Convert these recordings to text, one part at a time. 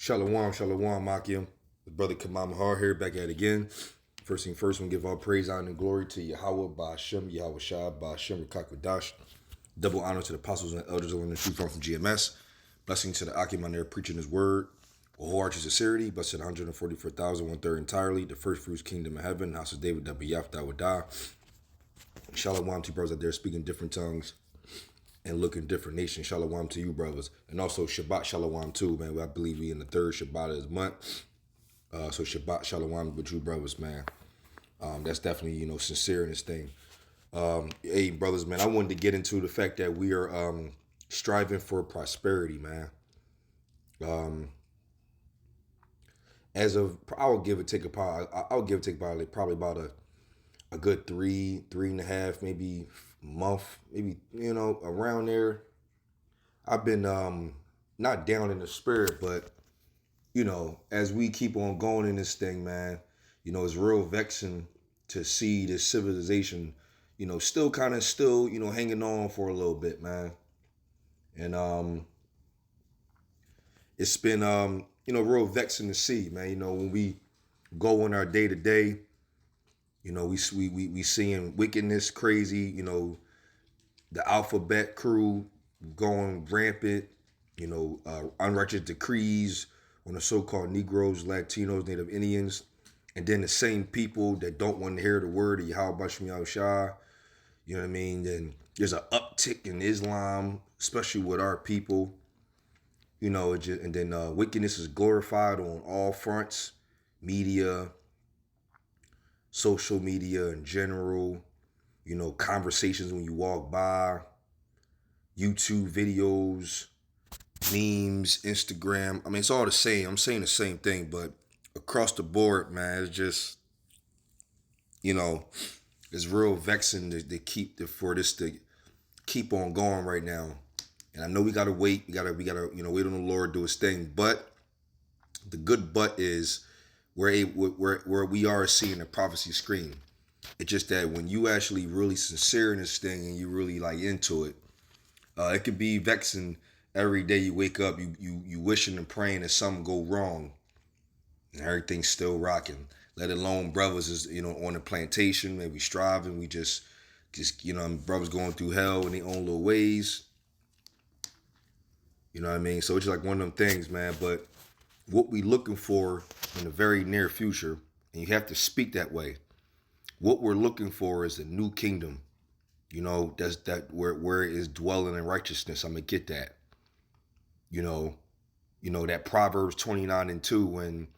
Shalom, shalom, Makim. Brother Kamam Har here, back at it again. First thing first, we give all praise, honor, and glory to Yahweh, Ba'ashem, Yahweh Shah, Ba'ashem, Rakakwadash. Double honor to the apostles and elders of the truth from GMS. Blessing to the Akim on there preaching his word. With whole heart and sincerity, blessed 144,000, one third entirely. The first fruits, kingdom of heaven, house of David, that be Yafta would die. Shalom to brothers out there speaking different tongues and looking different nations. Shalom to you, brothers. And also Shabbat Shalom too, man. I believe we in the third Shabbat of this month. So Shabbat Shalom with you, brothers, man. That's definitely, sincere in this thing. Hey, brothers, man, I wanted to get into the fact that we are striving for prosperity, man. As of, I'll give it take probably about a good three and a half, maybe month, maybe, around there. I've been not down in the spirit, but as we keep on going in this thing, man, it's real vexing to see this civilization, still hanging on for a little bit, man. And it's been real vexing to see, man. When we go on our day to day, we seeing wickedness crazy, the alphabet crew going rampant, unrighteous decrees on the so-called Negroes, Latinos, Native Indians, and then the same people that don't want to hear the word of Yahweh Shem Yahushua, you know what I mean? Then there's an uptick in Islam, especially with our people, and then wickedness is glorified on all fronts, media, social media in general, conversations when you walk by, YouTube videos, memes, Instagram. I mean, it's all the same. I'm saying the same thing, but across the board, man, it's just, it's real vexing for this to keep on going right now. And I know we gotta wait. We gotta, wait on the Lord, do His thing. But the good but is where we are seeing the prophecy screen. It's just that when you actually really sincere in this thing and you really like into it, it could be vexing. Every day you wake up, you wishing and praying that something go wrong, and everything's still rocking. Let alone brothers is on the plantation, maybe striving. We just brothers going through hell in their own little ways. You know what I mean? So it's just like one of them things, man. But what we looking for in the very near future, and you have to speak that way. What we're looking for is a new kingdom. That's where it is dwelling in righteousness. I'm gonna get that. That Proverbs 29:2 when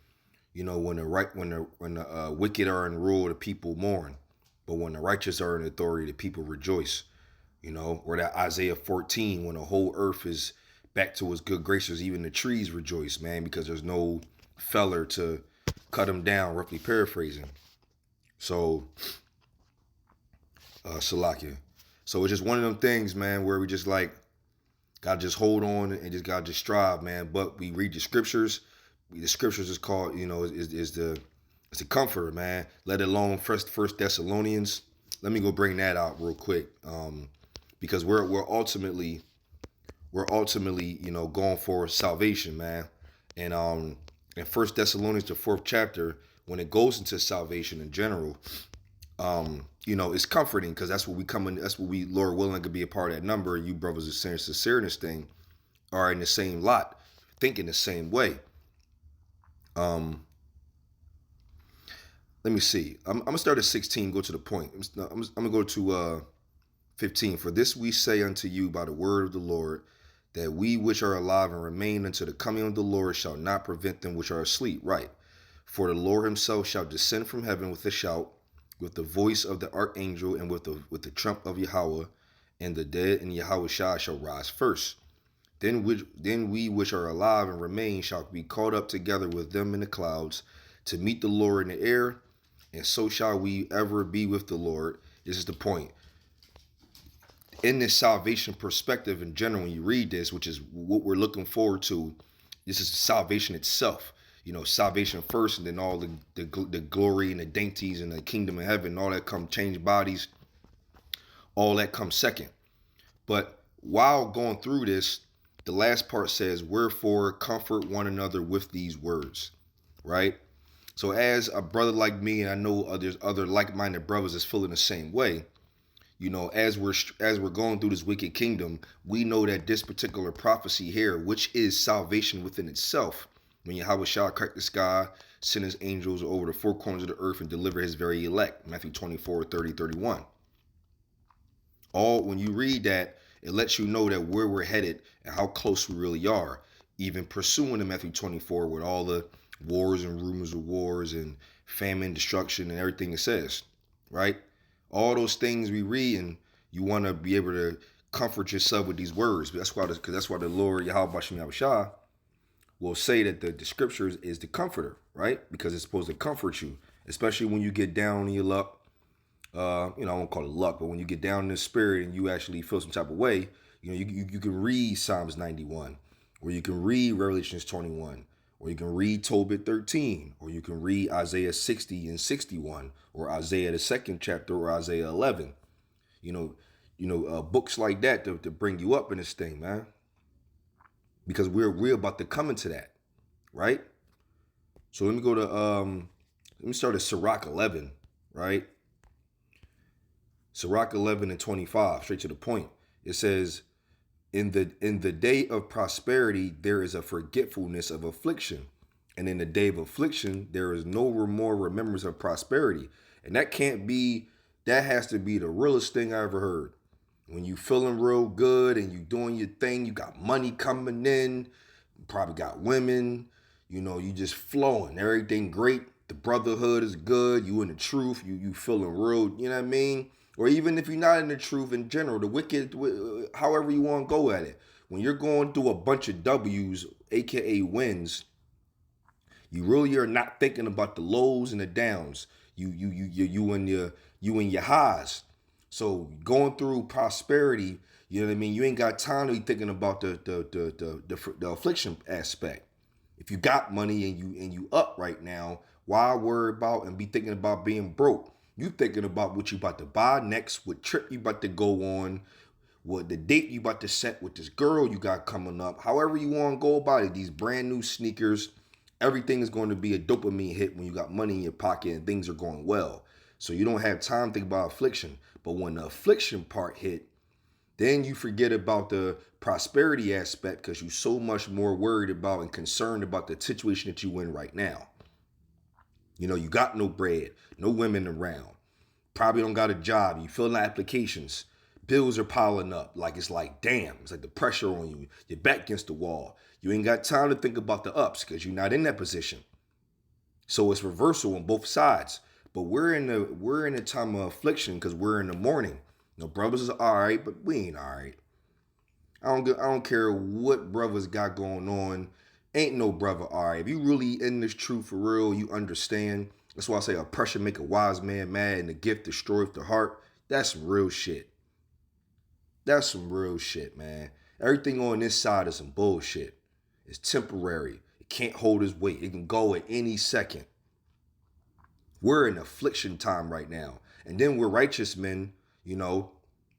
the wicked are in rule, the people mourn, but when the righteous are in authority, the people rejoice. Or that Isaiah 14 when the whole earth is back to its good graces, even the trees rejoice, man, because there's no feller to cut them down. Roughly paraphrasing. So, Salakia. So it's just one of them things, man, where we just like gotta just hold on and just gotta just strive, man. But we read the scriptures. The scriptures is called, is the comforter, man. Let alone First Thessalonians. Let me go bring that out real quick, because we're ultimately going for salvation, man. And in First Thessalonians, the 4th chapter, when it goes into salvation in general, it's comforting because that's what we come in. That's what we, Lord willing, could be a part of that number. And you brothers are saying sincere in this thing, are in the same lot, thinking the same way. Let me see. I'm gonna start at 16. Go to the point. I'm gonna go to 15. For this we say unto you by the word of the Lord, that we which are alive and remain unto the coming of the Lord shall not prevent them which are asleep. Right. For the Lord Himself shall descend from heaven with a shout, with the voice of the archangel, and with the trump of Yahweh, and the dead in Yahweh Shah shall rise first. Then we which are alive and remain shall be caught up together with them in the clouds to meet the Lord in the air, and so shall we ever be with the Lord. This is the point. In this salvation perspective in general, when you read this, which is what we're looking forward to, this is salvation itself. Salvation first, and then all the glory and the dainties and the kingdom of heaven, all that come change bodies, all that comes second. But while going through this, The last part says, wherefore comfort one another with these words, right? So as a brother like me, and I know others, other like-minded brothers is feeling the same way, as we're going through this wicked kingdom, we know that this particular prophecy here, which is salvation within itself, when Yahweh shall crack the sky, send his angels over the four corners of the earth and deliver his very elect, Matthew 24, 30, 31. All when you read that, it lets you know that where we're headed and how close we really are, even pursuing the Matthew 24 with all the wars and rumors of wars and famine, destruction, and everything it says, right? All those things we read, and you want to be able to comfort yourself with these words. That's why the Lord Yahweh Bashem Yahushua will say that the scriptures is the comforter, right? Because it's supposed to comfort you, especially when you get down in your luck. I won't call it luck, but when you get down in the spirit and you actually feel some type of way, you can read Psalms 91, or you can read Revelations 21, or you can read Tobit 13, or you can read Isaiah 60 and 61, or Isaiah the second chapter, or Isaiah 11. Books like that to bring you up in this thing, man. Because we're about to come into that, right? So let me start at Sirach 11, right? Sirach 11 and 25, straight to the point. It says, in the day of prosperity, there is a forgetfulness of affliction. And in the day of affliction, there is no more remembrance of prosperity. And that has to be the realest thing I ever heard. When you feeling real good and you doing your thing, you got money coming in, you probably got women, you just flowing, everything great. The brotherhood is good. You in the truth. You feeling real, you know what I mean? Or even if you're not in the truth in general, the wicked, however you want to go at it. When you're going through a bunch of W's, aka wins, you really are not thinking about the lows and the downs. You in your highs. So going through prosperity, you know what I mean? You ain't got time to be thinking about the affliction aspect. If you got money and you up right now, why worry about and be thinking about being broke? You thinking about what you about to buy next, what trip you about to go on, what the date you about to set with this girl you got coming up. However you want to go about it, these brand new sneakers, everything is going to be a dopamine hit when you got money in your pocket and things are going well. So you don't have time to think about affliction. But when the affliction part hit, then you forget about the prosperity aspect because you're so much more worried about and concerned about the situation that you in right now. You got no bread, no women around, probably don't got a job, you filling out applications, bills are piling up, it's like, damn, it's like the pressure on you, you're back against the wall. You ain't got time to think about the ups because you're not in that position. So it's reversal on both sides. But we're in a time of affliction because we're in the morning. Brothers is all right, but we ain't all right. I don't care what brothers got going on. Ain't no brother all right. If you really in this truth for real, you understand. That's why I say oppression make a wise man mad and the gift destroyeth the heart. That's some real shit. That's some real shit, man. Everything on this side is some bullshit. It's temporary. It can't hold its weight. It can go at any second. We're in affliction time right now. And then we're righteous men,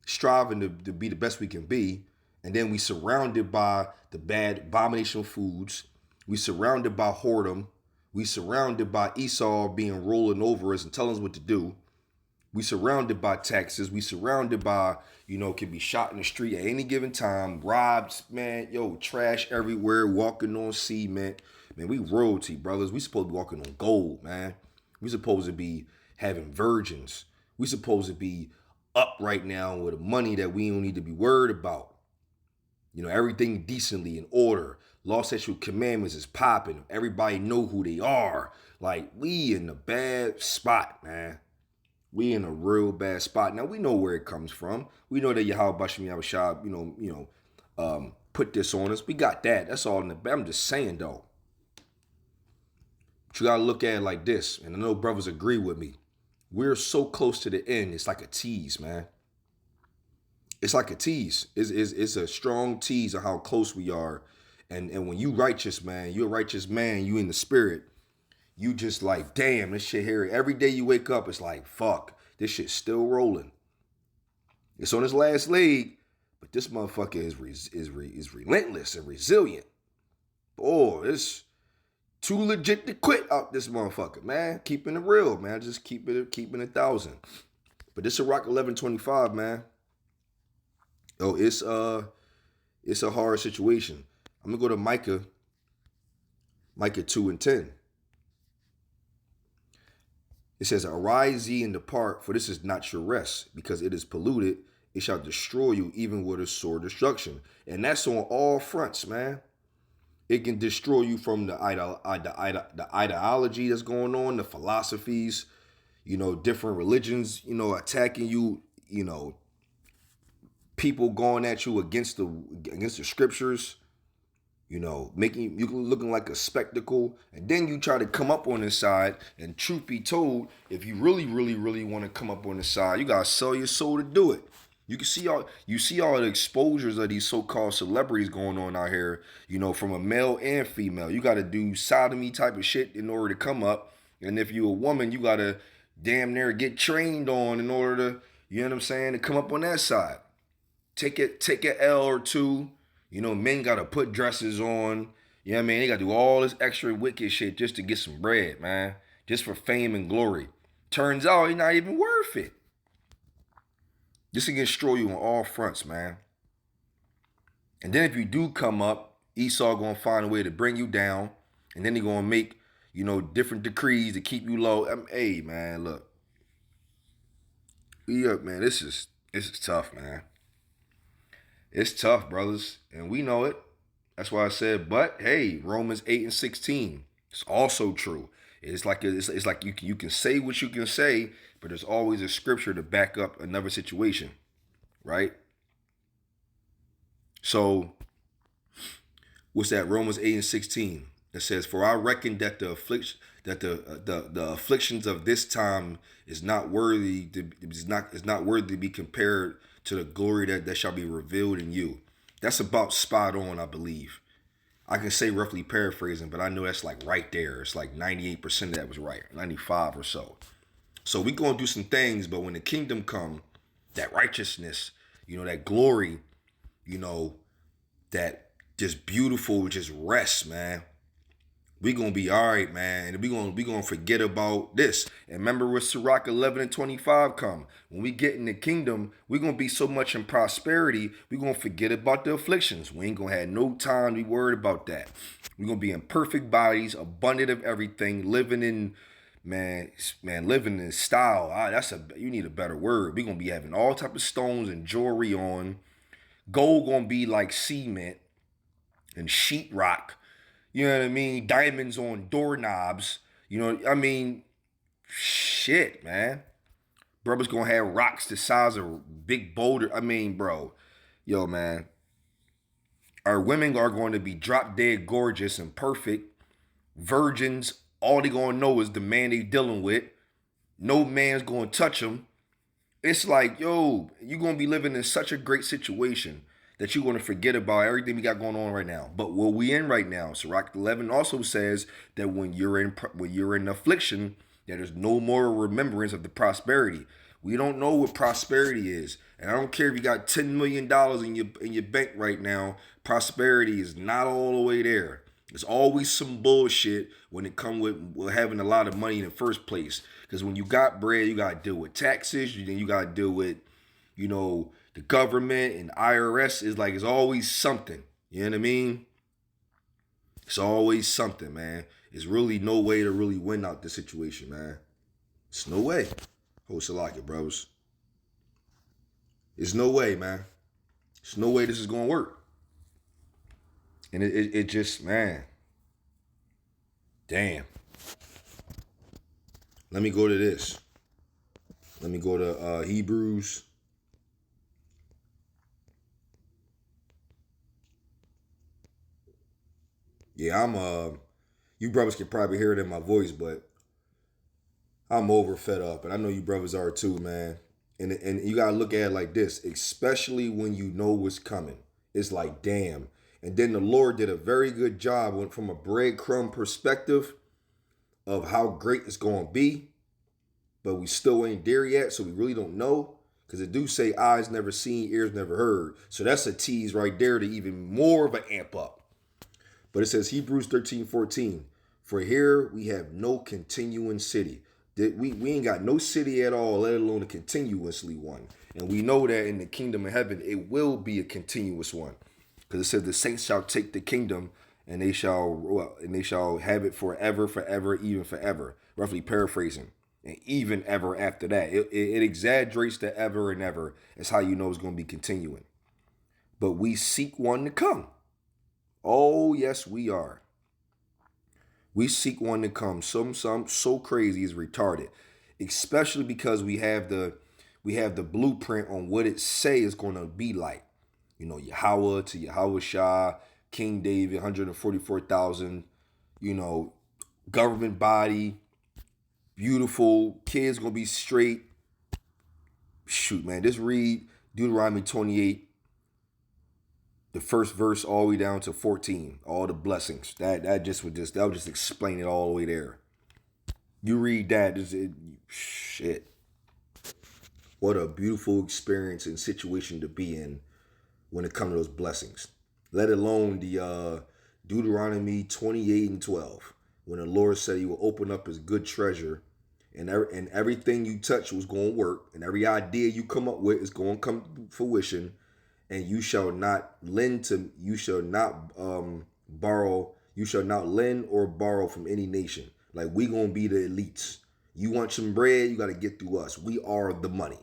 striving to be the best we can be. And then we surrounded by the bad abomination foods. We surrounded by whoredom. We surrounded by Esau being rolling over us and telling us what to do. We surrounded by taxes. We surrounded by, can be shot in the street at any given time. Robbed, man, trash everywhere, walking on cement. Man, we royalty, brothers. We supposed to be walking on gold, man. We supposed to be having virgins. We supposed to be up right now with money that we don't need to be worried about. Everything decently in order. Law sexual commandments is popping. Everybody know who they are. We in a bad spot, man. We in a real bad spot. Now we know where it comes from. We know that Yahweh Bashem Yahushua, put this on us. We got that. That's all in the back. I'm just saying though. But you gotta look at it like this, and I know brothers agree with me. We're so close to the end. It's like a tease, man. It's like a tease. It's a strong tease of how close we are. And when you righteous, man, you're a righteous man, you in the spirit, you just like, damn, this shit here. Every day you wake up, it's like, fuck, this shit's still rolling. It's on its last leg, But this motherfucker is relentless and resilient. Oh, it's too legit to quit out this motherfucker, man. Keeping it real, man. Just keeping it 1,000. But this is Rock 1125, man. Oh, it's a hard situation. I'm gonna go to Micah 2 and 10. It says, "Arise ye and depart, for this is not your rest, because it is polluted. It shall destroy you, even with a sore destruction." And that's on all fronts, man. It can destroy you from the ideology that's going on, the philosophies, different religions, attacking you, people going at you against the scriptures, making you looking like a spectacle. And then you try to come up on this side, and truth be told, if you really, really, really want to come up on this side, you gotta sell your soul to do it. You see all the exposures of these so-called celebrities going on out here, from a male and female. You gotta do sodomy type of shit in order to come up. And if you're a woman, you gotta damn near get trained on in order to, to come up on that side. Take an L or two. Men gotta put dresses on. They gotta do all this extra wicked shit just to get some bread, man. Just for fame and glory. Turns out you're not even worth it. This can destroy you on all fronts, man. And then if you do come up, Esau gonna find a way to bring you down. And then he gonna make, different decrees to keep you low. Hey, man, look. Man, this is tough, man. It's tough, brothers, and we know it. That's why I said, but hey, Romans 8 and 16. It's also true. It's like you can say what you can say, but there's always a scripture to back up another situation, right? So, what's that? Romans 8 and 16. It says, "For I reckon that the afflictions of this time is not worthy to be compared to the glory that shall be revealed in you." That's about spot on, I believe. I can say roughly paraphrasing, but I know that's like right there. It's like 98% of that was right, 95 or so. So we gonna do some things, but when the kingdom come, that righteousness, that glory, that just beautiful, just rest, man. We gonna be all right, man. And we gonna forget about this. And remember when Sirach 11 and 25 come. When we get in the kingdom, we gonna be so much in prosperity, we gonna forget about the afflictions. We ain't gonna have no time to be worried about that. We gonna be in perfect bodies, abundant of everything, living in, living in style. You need a better word. We gonna be having all type of stones and jewelry on. Gold gonna be like cement and sheetrock. You know what I mean? Diamonds on doorknobs. Shit, man. Brother's gonna have rocks the size of big boulder. Bro. Yo, man. Our women are going to be drop dead gorgeous and perfect. Virgins, all they gonna know is the man they dealing with. No man's gonna touch them. It's like, yo, you're gonna be living in such a great situation that you're going to forget about everything we got going on right now. But what we in right now, Sirach 11 also says that when you're in affliction, that there's no more remembrance of the prosperity. We don't know what prosperity is, and I don't care if you got $10 million in your bank right now. Prosperity is not all the way there. There's always some bullshit when it comes with having a lot of money in the first place. Because when you got bread, you got to deal with taxes. Then you got to deal with, the government and IRS is always something. You know what I mean? It's always something, man. It's really no way to really win out this situation, man. It's no way. Salaka, bros. It's no way, man. It's no way this is going to work. And it just, man. Damn. Let me go to this. Let me go to Hebrews. Yeah, you brothers can probably hear it in my voice, but I'm over fed up. And I know you brothers are too, man. And you got to look at it like this, especially when you know what's coming. It's like, damn. And then the Lord did a very good job from a breadcrumb perspective of how great it's going to be. But we still ain't there yet, so we really don't know. Because it do say eyes never seen, ears never heard. So that's a tease right there to even more of an amp up. But it says Hebrews 13:14. For here we have no continuing city. We ain't got no city at all, let alone a continuously one. And we know that in the kingdom of heaven, it will be a continuous one. Because it says the saints shall take the kingdom and they shall have it forever, forever, even forever. Roughly paraphrasing. And even ever after that. It exaggerates the ever and ever. That's how you know it's going to be continuing. But we seek one to come. Oh, yes, we are. We seek one to come. Some so crazy is retarded. Especially because we have the blueprint on what it say is going to be like. You know, Yahweh to Yahweh Shah, King David, 144,000, you know, government body, beautiful, kids gonna be straight. Shoot, man, just read Deuteronomy 28, the first verse all the way down to 14, all the blessings. That would just explain it all the way there. You read that, shit. What a beautiful experience and situation to be in when it comes to those blessings. Let alone the Deuteronomy 28:12, when the Lord said he will open up his good treasure and everything you touch was going to work, and every idea you come up with is going to come to fruition, and you shall not lend or borrow from any nation. Like, we going to be the elites. You want some bread, you got to get through us. We are the money.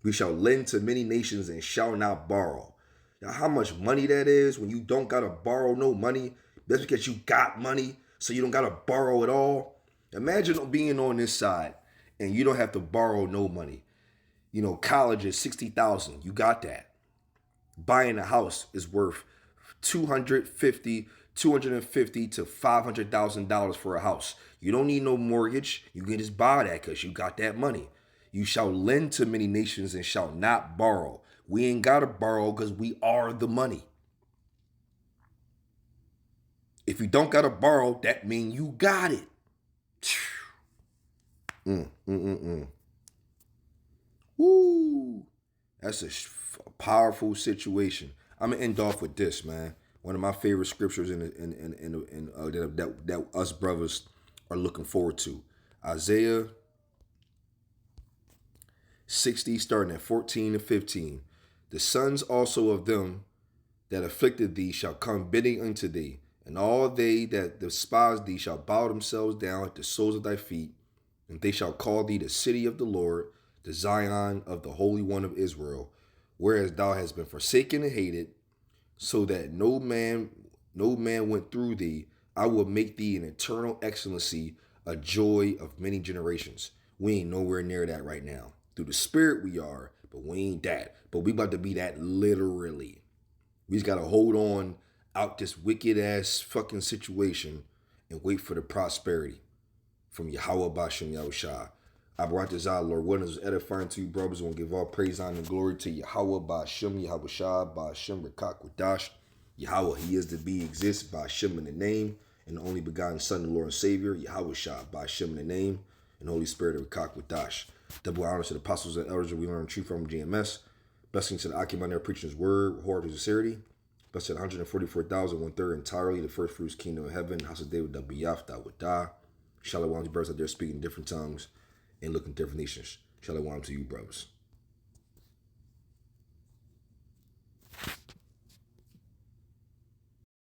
We shall lend to many nations and shall not borrow. Now, how much money that is when you don't got to borrow no money? That's because you got money, so you don't got to borrow at all. Imagine being on this side and you don't have to borrow no money. You know, college is $60,000. You got that. Buying a house is worth $250 to $500,000 for a house. You don't need no mortgage. You can just buy that because you got that money. You shall lend to many nations and shall not borrow. We ain't got to borrow because we are the money. If you don't got to borrow, that means you got it. Woo. That's a powerful situation. I'm gonna end off with this, man. One of my favorite scriptures that us brothers are looking forward to. Isaiah 60, starting at 14 and 15. The sons also of them that afflicted thee shall come bidding unto thee, and all they that despise thee shall bow themselves down at the soles of thy feet, and they shall call thee the city of the Lord, the Zion of the Holy One of Israel, whereas thou hast been forsaken and hated, so that no man went through thee. I will make thee an eternal excellency, a joy of many generations. We ain't nowhere near that right now. Through the Spirit we are, but we ain't that. But we about to be that literally. We just gotta hold on out this wicked ass fucking situation and wait for the prosperity from Yahweh Bashem Yahushua. Abaratazah, Lord, what is edifying to you, brothers? I want to give all praise, honor, and glory to Yahweh Bashem Yahushua, Bashem Rekak Wadash. Yahweh, he is to be, exists, Bashem in the name, and the only begotten Son, the Lord and Savior, Yahweh Shah, Bashem in the name, and the Holy Spirit of Rekak Wadash. Double honor to the apostles and elders that we learn truth from GMS. Blessings to the Akim on their preaching his word, wholehearted to sincerity. Blessed to the 144,000, 1/3 entirely, the first fruits, kingdom of heaven, house of David, Dabiyaf, Dawadah. Shalom to brothers out there speaking different tongues and looking different nations. Shalom to you, brothers.